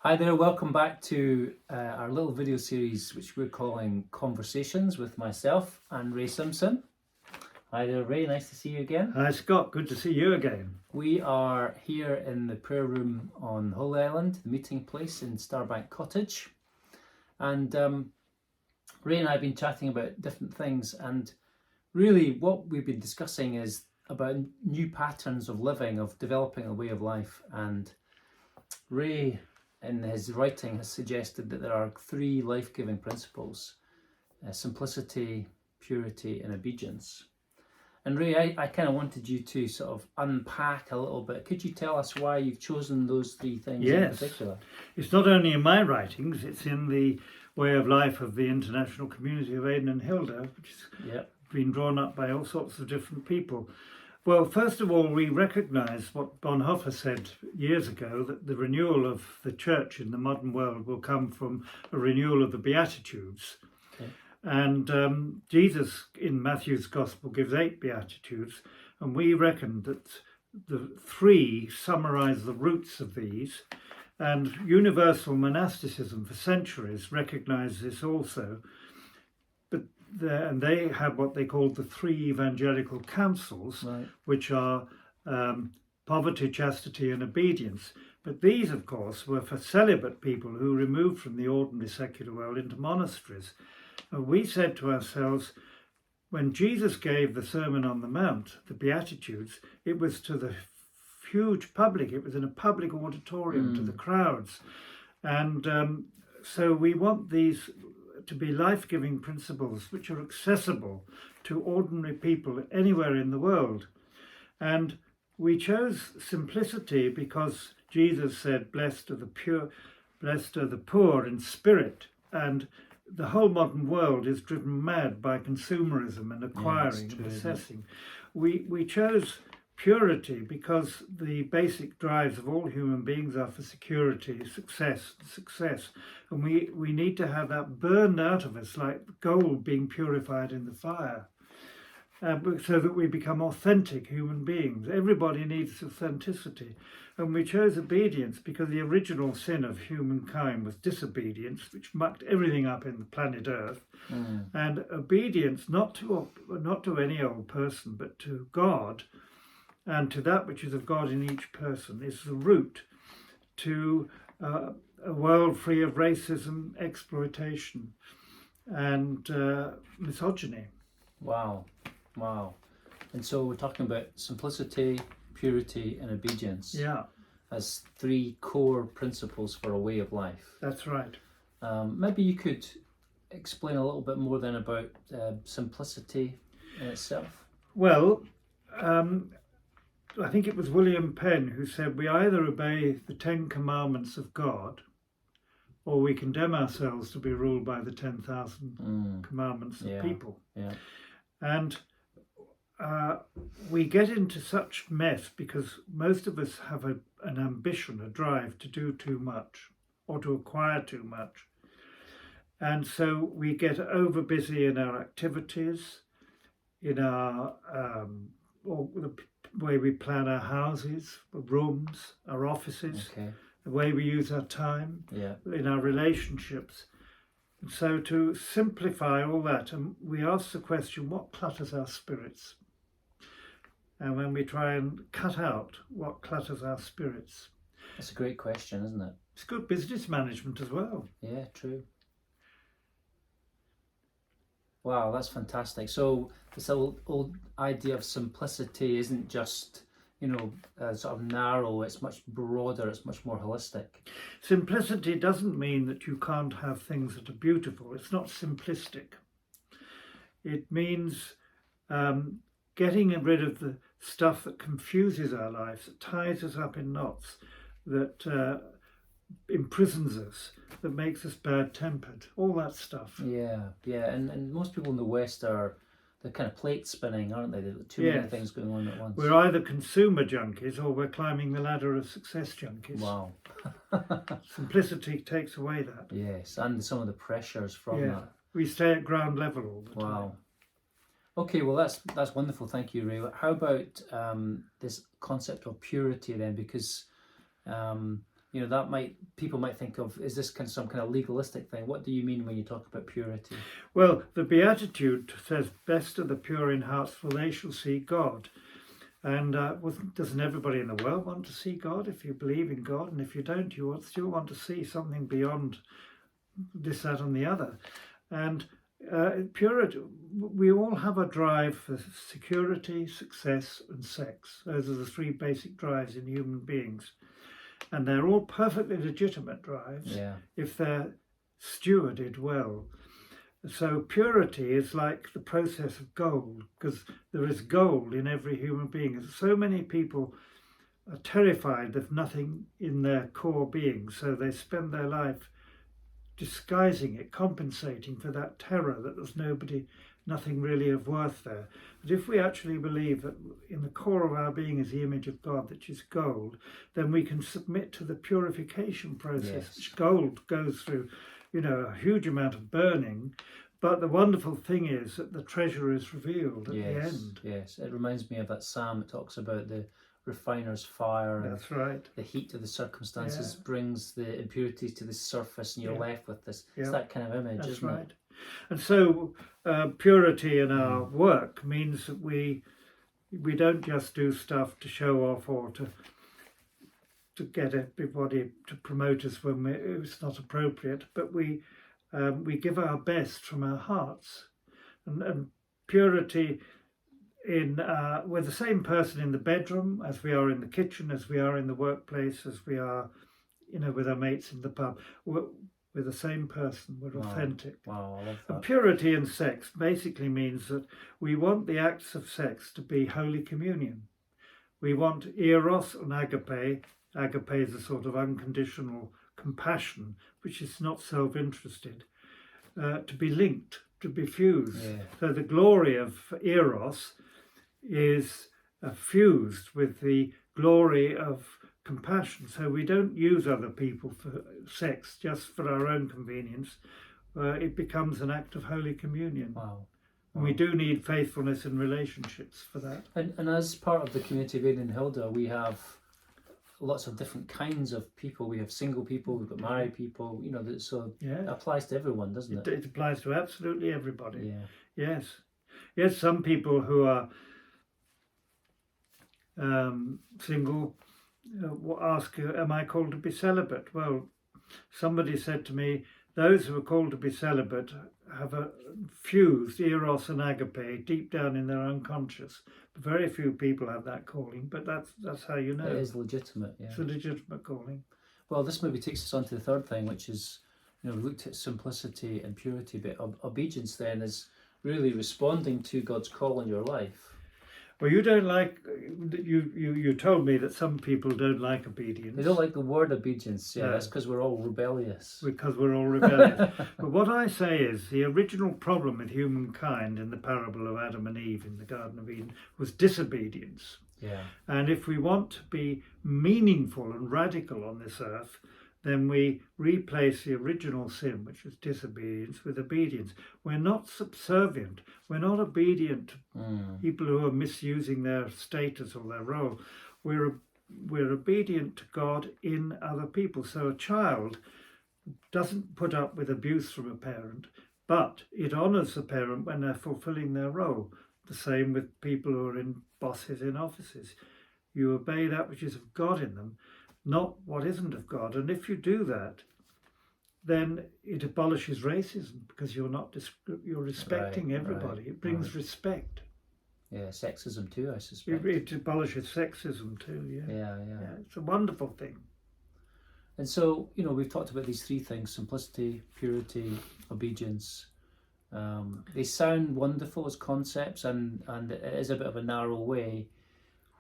Hi there, welcome back to our little video series which we're calling Conversations with myself and Ray Simpson. Hi there, Ray, nice to see you again. Hi Scott, good to see you again. We are here in the prayer room on Holy Island, the meeting place in Starbank Cottage. And Ray and I have been chatting about different things, and really what we've been discussing is about new patterns of living, of developing a way of life. And Ray, in his writing, has suggested that there are three life-giving principles: simplicity, purity and obedience. And Ray, I kind of wanted you to sort of unpack a little bit. Could you tell us why you've chosen those three things in particular? It's not only in my writings, it's in the way of life of the international community of Aidan and Hilda, which has been drawn up by all sorts of different people. Well, first of all, we recognise what Bonhoeffer said years ago, that the renewal of the church in the modern world will come from a renewal of the Beatitudes. Okay. And Jesus in Matthew's Gospel gives 8 Beatitudes, and we reckon that the 3 summarise the roots of these. And universal monasticism for centuries recognised this also. And they have what they called the 3 evangelical counsels, Right. which are poverty, chastity and obedience. But these, of course, were for celibate people who removed from the ordinary secular world into monasteries. And we said to ourselves, when Jesus gave the Sermon on the Mount, the Beatitudes, it was to the huge public. It was in a public auditorium to the crowds. And so we want these to be life-giving principles which are accessible to ordinary people anywhere in the world. And we chose simplicity because Jesus said, blessed are the pure, blessed are the poor in spirit. And the whole modern world is driven mad by consumerism and acquiring and possessing. We chose purity because the basic drives of all human beings are for security, success. And we need to have that burned out of us like gold being purified in the fire, so that we become authentic human beings. Everybody needs authenticity. And we chose obedience because the original sin of humankind was disobedience, which mucked everything up in the planet Earth. And obedience, not to any old person, but to God, and to that which is of God in each person, is the route to a world free of racism, exploitation, and misogyny. Wow. And so we're talking about simplicity, purity and obedience as 3 core principles for a way of life. That's right. Maybe you could explain a little bit more then about simplicity in itself. Well, I think it was William Penn who said we either obey the 10 commandments of God or we condemn ourselves to be ruled by the 10,000 commandments of people. And we get into such mess because most of us have an ambition, a drive to do too much or to acquire too much. And so we get over busy in our activities, in our or the way we plan our houses, rooms, our offices, the way we use our time, in our relationships. And so to simplify all that, and we ask the question, what clutters our spirits? And when we try and cut out what clutters our spirits. That's a great question, isn't it? It's good business management as well. Yeah, true. Wow, that's fantastic. So this old idea of simplicity isn't just, sort of narrow, it's much broader, it's much more holistic. Simplicity doesn't mean that you can't have things that are beautiful. It's not simplistic. It means getting rid of the stuff that confuses our lives, that ties us up in knots, that imprisons us, that makes us bad-tempered, all that stuff. Yeah, and most people in the West they're kind of plate spinning, aren't they? They've got too many things going on at once. We're either consumer junkies or we're climbing the ladder of success junkies. Wow. Simplicity takes away that. Yes, and some of the pressures from that. We stay at ground level all the time. Wow. Okay, well that's wonderful. Thank you, Ray. How about this concept of purity then? Because You know, people might think of, is this kind of some kind of legalistic thing? What do you mean when you talk about purity? Well, the Beatitude says, "Blessed are the pure in heart, for they shall see God." And doesn't everybody in the world want to see God? If you believe in God, and if you don't, you still want to see something beyond this, that, and the other. And purity, we all have a drive for security, success, and sex. Those are the three basic drives in human beings. And they're all perfectly legitimate drives if they're stewarded well. So purity is like the process of gold, because there is gold in every human being. So many people are terrified of nothing in their core being, so they spend their life disguising it, compensating for that terror that there's nothing really of worth there. But if we actually believe that in the core of our being is the image of God, which is gold, then we can submit to the purification process, which gold goes through, a huge amount of burning. But the wonderful thing is that the treasure is revealed at the end. Yes, it reminds me of that psalm. It talks about the refiner's fire. That's right. The heat of the circumstances brings the impurities to the surface, and you're left with this. It's that kind of image, isn't it? Right. And so purity in our work means that we don't just do stuff to show off or to get everybody to promote us when it's not appropriate, but we give our best from our hearts. And purity we're the same person in the bedroom as we are in the kitchen, as we are in the workplace, as we are, with our mates in the pub. We're the same person. We're authentic. Wow, I love that. And purity in sex basically means that we want the acts of sex to be Holy Communion. We want eros and agape. Agape is a sort of unconditional compassion, which is not self-interested, to be linked, to be fused. So the glory of eros is fused with the glory of compassion. So we don't use other people for sex just for our own convenience. It becomes an act of Holy Communion. Wow. And we do need faithfulness in relationships for that. And as part of the community of Aidan and Hilda, we have lots of different kinds of people. We have single people, we've got married people, so it applies to everyone, doesn't it? It applies to absolutely everybody. Yeah. Yes, some people who are single ask, am I called to be celibate? Well, somebody said to me, those who are called to be celibate have a fused eros and agape deep down in their unconscious. Very few people have that calling, but that's how you know. It is legitimate, It's a legitimate calling. Well, this maybe takes us on to the third thing, which is, we looked at simplicity and purity, but obedience then is really responding to God's call in your life. Well, you don't like, you told me that some people don't like obedience. They don't like the word obedience, that's because we're all rebellious. Because we're all rebellious. But what I say is, the original problem with humankind in the parable of Adam and Eve in the Garden of Eden was disobedience. Yeah. And if we want to be meaningful and radical on this earth, then we replace the original sin, which was disobedience, with obedience. We're not subservient. We're not obedient to people who are misusing their status or their role. We're obedient to God in other people. So a child doesn't put up with abuse from a parent, but it honours the parent when they're fulfilling their role. The same with people who are in bosses in offices. You obey that which is of God in them, not what isn't of God. And if you do that, then it abolishes racism, because you're respecting everybody. It brings respect. Yeah, sexism too, I suspect. It abolishes sexism too. Yeah. It's a wonderful thing. And so, we've talked about these three things: simplicity, purity, obedience. They sound wonderful as concepts, and it is a bit of a narrow way.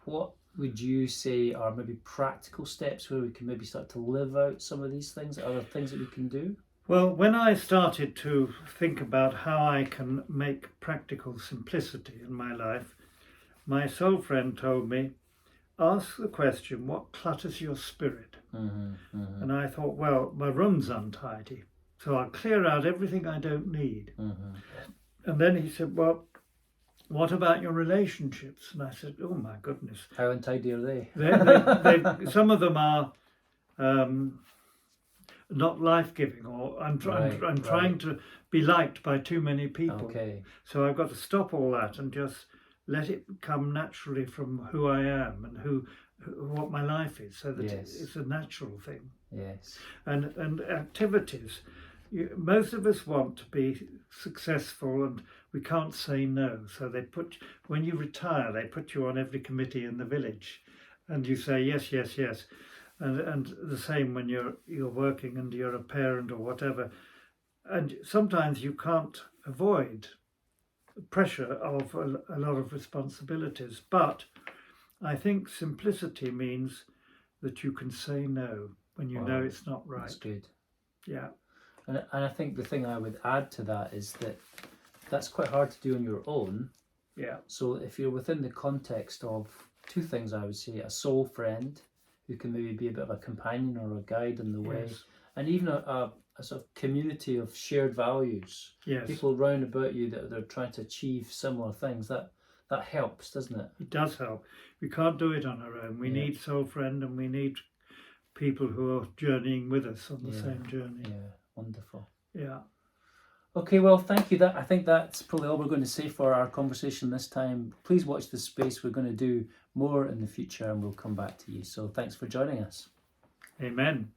What would you say are maybe practical steps where we can maybe start to live out some of these things? Are there things that we can do? Well, when I started to think about how I can make practical simplicity in my life, my soul friend told me, ask the question, what clutters your spirit? And I thought, well, my room's untidy, so I'll clear out everything I don't need. And then he said, well, what about your relationships? And I said, oh my goodness. How untidy are they? Some of them are not life-giving, or I'm trying to be liked by too many people. Okay. So I've got to stop all that and just let it come naturally from who I am and what my life is, so that Yes. it's a natural thing. Yes. And activities. Most of us want to be successful, and we can't say no. So when you retire, they put you on every committee in the village, and you say yes, yes, yes. And the same when you're working and you're a parent or whatever. And sometimes you can't avoid pressure of a lot of responsibilities. But I think simplicity means that you can say no when you know it's not right. That's good. Yeah. And I think the thing I would add to that is that that's quite hard to do on your own. Yeah. So if you're within the context of two things, I would say a soul friend who can maybe be a bit of a companion or a guide in the way, Yes. and even a sort of community of shared values. Yes. People round about you that they're trying to achieve similar things. That helps, doesn't it? It does help. We can't do it on our own. We need soul friend, and we need people who are journeying with us on the same journey. Yeah, wonderful. Yeah. Okay, well, thank you. I think that's probably all we're going to say for our conversation this time. Please watch this space. We're going to do more in the future, and we'll come back to you. So thanks for joining us. Amen.